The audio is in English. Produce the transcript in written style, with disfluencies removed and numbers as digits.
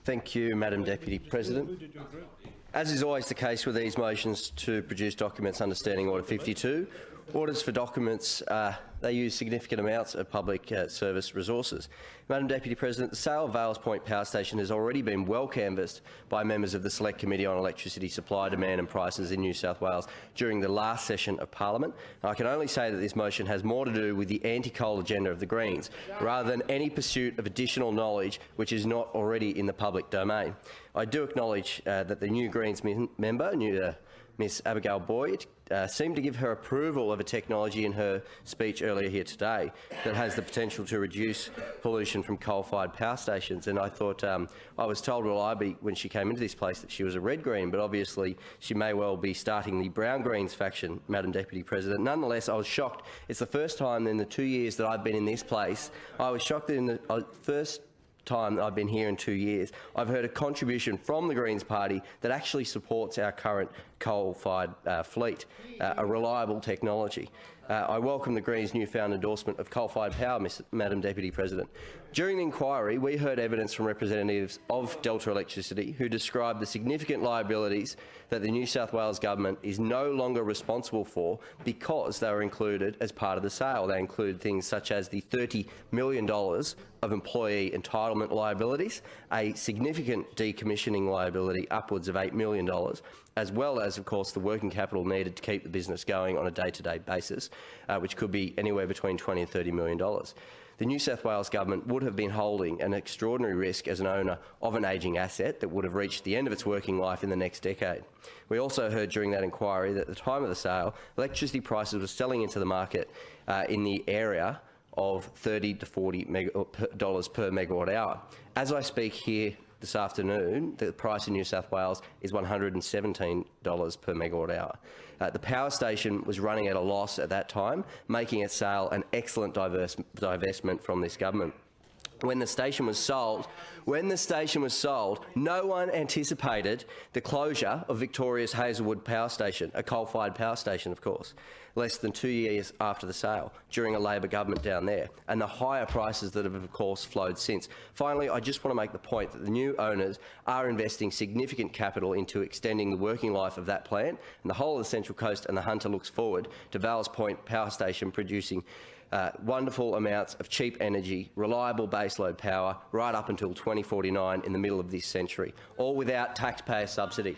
Thank you, Madam Deputy President. As is always the case with these motions to produce documents under Standing Order 52, orders for documents, they use significant amounts of public service resources. Madam Deputy President, the sale of Vales Point Power Station has already been well canvassed by members of the Select Committee on Electricity Supply, Demand and Prices in New South Wales during the last session of Parliament. I can only say that this motion has more to do with the anti-coal agenda of the Greens, rather than any pursuit of additional knowledge which is not already in the public domain. I do acknowledge that the new Greens member, Ms Abigail Boyd, seemed to give her approval of a technology in her speech earlier here today that has the potential to reduce pollution from coal-fired power stations. And I thought, I was told when she came into this place that she was a red-green, but obviously she may well be starting the brown-greens faction, Madam Deputy President. Nonetheless, I was shocked. It's the first time in the 2 years that I've been in this place, I was shocked that in the first time that I've been here in 2 years, I've heard a contribution from the Greens Party that actually supports our current coal-fired fleet, a reliable technology. I welcome the Greens' newfound endorsement of coal-fired power, Madam Deputy President. During the inquiry, we heard evidence from representatives of Delta Electricity who described the significant liabilities that the New South Wales Government is no longer responsible for because they were included as part of the sale. They include things such as the $30 million of employee entitlement liabilities, a significant decommissioning liability upwards of $8 million, as well as, of course, the working capital needed to keep the business going on a day-to-day basis, which could be anywhere between $20 and $30 million. The New South Wales Government would have been holding an extraordinary risk as an owner of an ageing asset that would have reached the end of its working life in the next decade. We also heard during that inquiry that at the time of the sale, electricity prices were selling into the market in the area of $30 to $40 per megawatt hour. As I speak here this afternoon, the price in New South Wales is $117 per megawatt hour. The power station was running at a loss at that time, making its sale an excellent divestment from this government. When the station was sold, no one anticipated the closure of Victoria's Hazelwood Power Station, a coal-fired power station, of course, less than 2 years after the sale, during a Labor government down there, and the higher prices that have, of course, flowed since. Finally, I just want to make the point that the new owners are investing significant capital into extending the working life of that plant, and the whole of the Central Coast and the Hunter looks forward to Vales Point Power Station producing wonderful amounts of cheap energy, reliable baseload power, right up until 2049 in the middle of this century, all without taxpayer subsidy.